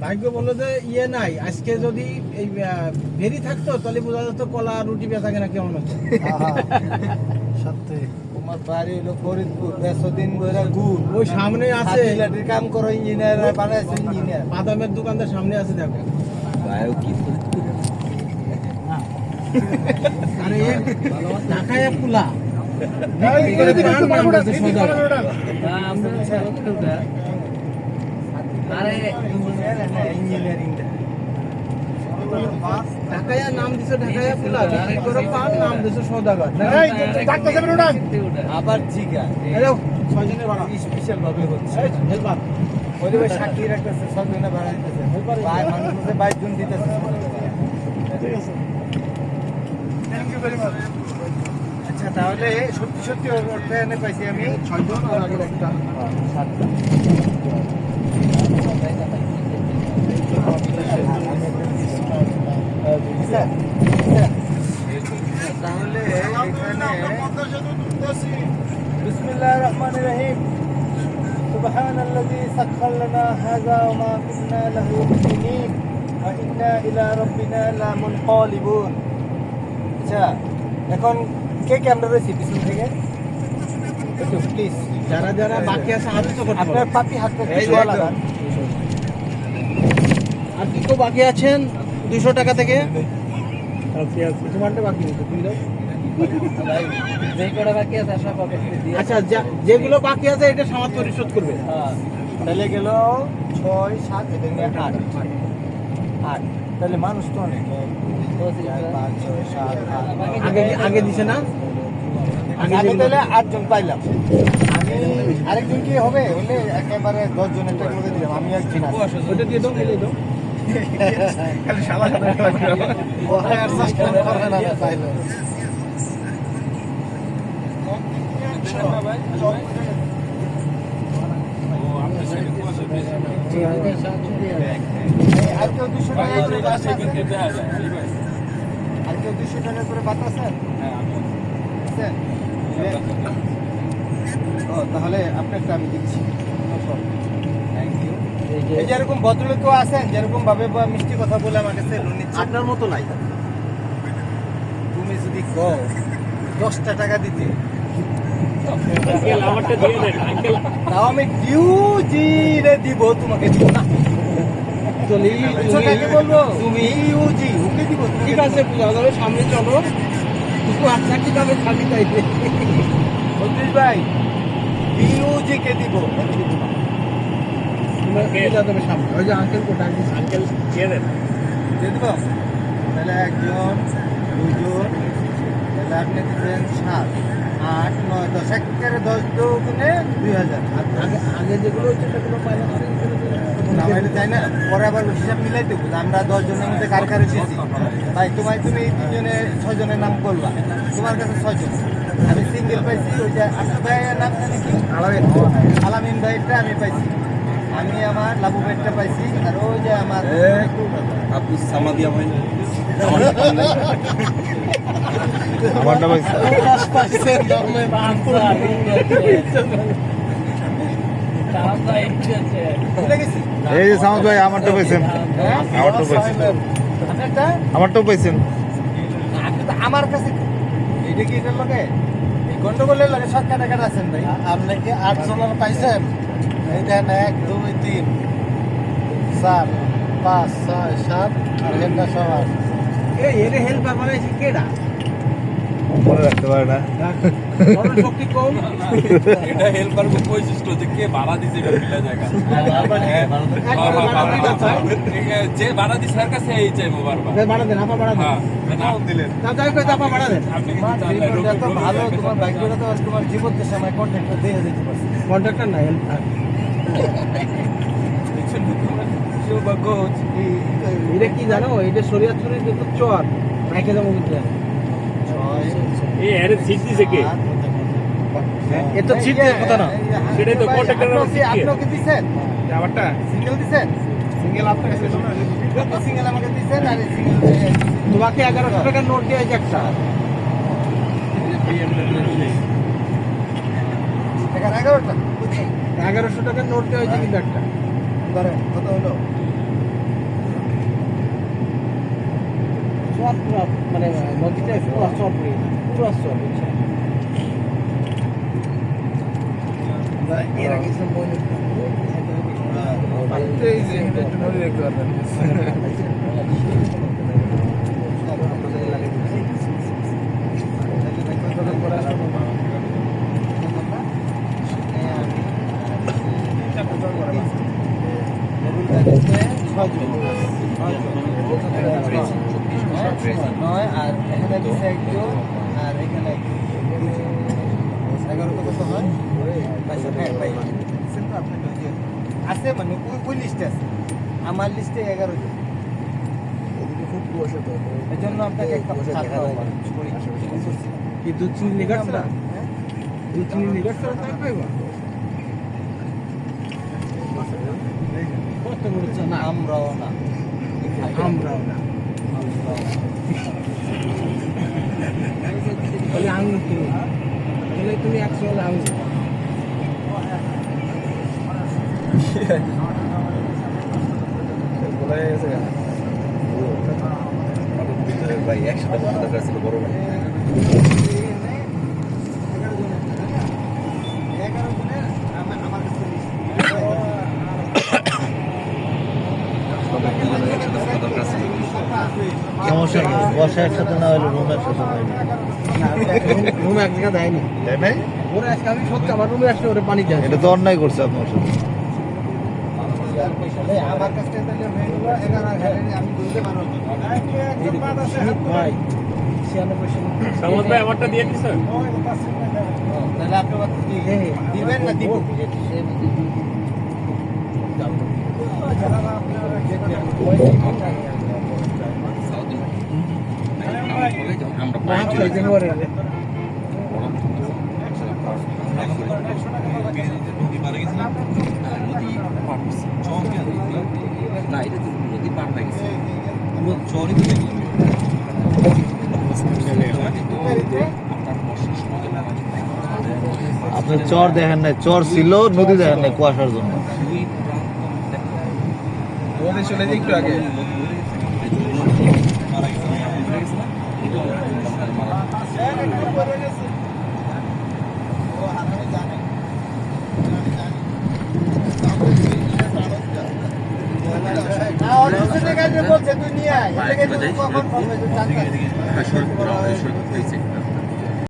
ভাগ্য বললো যে ইয়ে নাই, আজকে যদি এই ভেরি থাকতো তাহলে বোঝা যেত কলা রুটি বেচা কেনা কেমন হতো। সত্যি তোমার বাড়ি হলো ফরিদপুর, 100 দিন ধরে গুড় ওই সামনে আছে কাম করো, ইঞ্জিনিয়ার বানাইছে, ইঞ্জিনিয়ার বাদামের দোকানদার সামনে আছে দেখো। আরে ঢাকায় পোলা ঢাকায় নাম দিছে, ঢাকায় পোলা বিক্রি করে পান, নাম দিছে সওদাগর। আবার জিগা ছয়জনের বাড়া স্পেশাল ভাবে হচ্ছে, হেলপার ওই যে সাক্ষী রাখতেছে, সবজনে বাড়া দিতেছে, মানুষ 22 জন দিতেছে। আচ্ছা, তাহলে সত্যি সত্যি অর্থে এনে পাইছি আমি 6 জন আর আগের একটা 7টা। তাহলে বিসমিল্লাহির রহমানির রহিম, সুবহানাল্লাযী সাখখার লানা হাযা ওয়া মা কুন্না লাহু মুকরিনিন ওয়া ইন্না ইলা রাব্বিনা লামুনকালিবুন। আচ্ছা, এখন কে ক্যামেরা রয়েছে পিছন থেকে একটু প্লিজ, যারা যারা বাকি আছে হাত তো করতে আপনার পাপি হাতটা ছোঁয়া লাগান। আর কি কেউ বাকি আছেন 200 টাকা থেকে? তোমারটা বাকি নেই, তুমি দাও। আচ্ছা, যেগুলো বাকি আছে এটা সমাজ পরিশোধ করবে। তাহলে গেল 6, 7, এটা নিয়ে 8। তাহলে মানুষ তো অনেক, 5, 6, 7, 8 আগে দিছে না? আগে তাহলে 8 জন পাইলাম। আমি আরেকজন কি হবে হলে একেবারে 10 জনের টাকা করে দিলাম, আমি একজন ওটা দিয়ে দাও, মিলিয়ে দাও। খালি শালা খালা পাইলো। আর কেউ 200 টাকা করে বাদ আছে? ও, তাহলে আপনারটা আমি দিচ্ছি। এই যেরকম ভদ্রলোক কেউ আছেন যেরকম ভাবে বা মিষ্টি কথা বলে আমার কাছে লোন নিচ্ছে, আপনার মতো নাই। তুমি যদি কও 10টা টাকা দিতে, তাও আমি ডিউজি রে দিব, তোমাকে দিব না। বলবো তুমি ইউজি ওকে দিব। ঠিক আছে, সামনে চলো, আচ্ছা কি ভাবে খাবি চাইবে বলছিস ভাই, ইউজি কে দিব, সামনে ওই যে আঙ্কেল কোটা আঙ্কেল দিয়ে দেন, দিয়ে দিব। তাহলে 1 জন 2 জন, তাহলে আপনি দিচ্ছেন 7, 8, 9, 10, একেবারে 10 গুণে 2000। আগে যেগুলো হচ্ছে সেগুলো নামাইলে তাই না, পরে আবার হিসাব মিলাই দেবো আমরা 10 জনের মধ্যে কার কার এসেছি। ভাই তুমি এই 3 জনে 6 জনের নাম বলবা, তোমার কাছে 6 জন, আমি সিঙ্গেল পাইছি। ওই যে আপনার ভাইয়ের নাম জানি কি, আলামিন ভাইটা আমি পাইছি, আমি আমার লাবু ভাইটা পাইছি, আর ওই যে আমার আপনি সামাদিয়া ভাই আমারটা পাইছি। এই যে সামাদ ভাই আমারটা পাইছেন, আমারটাও পাইছেন। আমার কাছে এইটা কি এটার লগে এই গন্ডগোলের লগে সরকার টাকা আছেন ভাই? আপনি কি 8 জনের পাইছেন? এই দেন 1, 2, 3, 4, 5, 6, 7 আর হেলটা সব আছে। এর হেল্প বানাইছি কেডা? মনে রাখতে পারে না, শক্তি কম। এটা হেল্পার খুব বৈশিষ্ট্য যে কে ভাড়া দিছে এটা মিলা জায়গা, যে ভাড়া দিছে এর কাছে এই চাইবো বারবার। বাড়া দেন, আপা বাড়া দেন। নাম দিলেন না যাই কই আপা বাড়া দেন। জীবনটা তো ভালো, তোমার ভাগ্যটা তো তোমার জীবনকে সময় কন্ট্যাক্টটা দিয়ে দিতে পারছি। কন্ট্রাক্টর না হেল্প। সৌভাগ্য এটা কি জানো, এটা শরীয়তপুরের কিন্তু চর নাইকে যাবো বুঝতে। এই এর সিট দিছে কে? এ তো ছিট দেওয়ার কথা না। সেটাই তো কন্ট্রাক্টর আপনাকে দিছেন, আমারটা সিঙ্গেল দিছেন, সিঙ্গেল আপনার কাছে সিঙ্গেল আমাকে দিছেন, আর সিঙ্গেল তোমাকে 1100 টাকার নোট দিয়ে একটা এখানে 11টা 1100 টাকার নোট দেওয়া হয়েছে কিন্তু একটা ধরেন কত হলো সব পুরো মানে নদীটা পুরো সব পুরো সব এর আগে সব বলে এই যে একটু নদী দেখতে পারবেন নয় আর এখানে দিচ্ছে একজন আর এখানে 11 কত হয় আছে মানে ওই লিস্টে আছে আমার লিস্টে 11 জন খুব বসে তো এই জন্য আপনাকে একটা কি দুধ চিনি নিগাড়ছ না দুধ চিনি নিগাড়ছ না তাই পাইবা কত বড় না আমরাও না আমরাও না বলে আঙুর তুমি বলে তুমি 100 হলে আঙুর ভাই একসাথে বসে থাকার ছিল বড় ভাই সমস্যা কি বসা একসাথে না হলে রুম একসাথে না হলে রুমে এক জায়গা দেয়নি তাই নাই ওরা আজকে আমি সত্যি আমার রুমে আসলে ওরা পানি দেয় এটা তো অন্যায় করছে আপনার সাথে আমার কাছ থেকে তাহলে হয়ে গেল 11 আমি বলতে পারবো ভাই 96 সামন্ত ভাই আমারটা দিয়ে দিছ তাহলে আপনি দিবেন না দিব না এটা তো নদী পার হয়ে গেছে পুরো চরই তো দেখলাম আপনি চর দেখেন নাই চর ছিল নদী দেখেন নাই কুয়াশার জন্য ওদের চলে যাই একটু আগে বলছে দুনিয়া সড়ক হয়েছে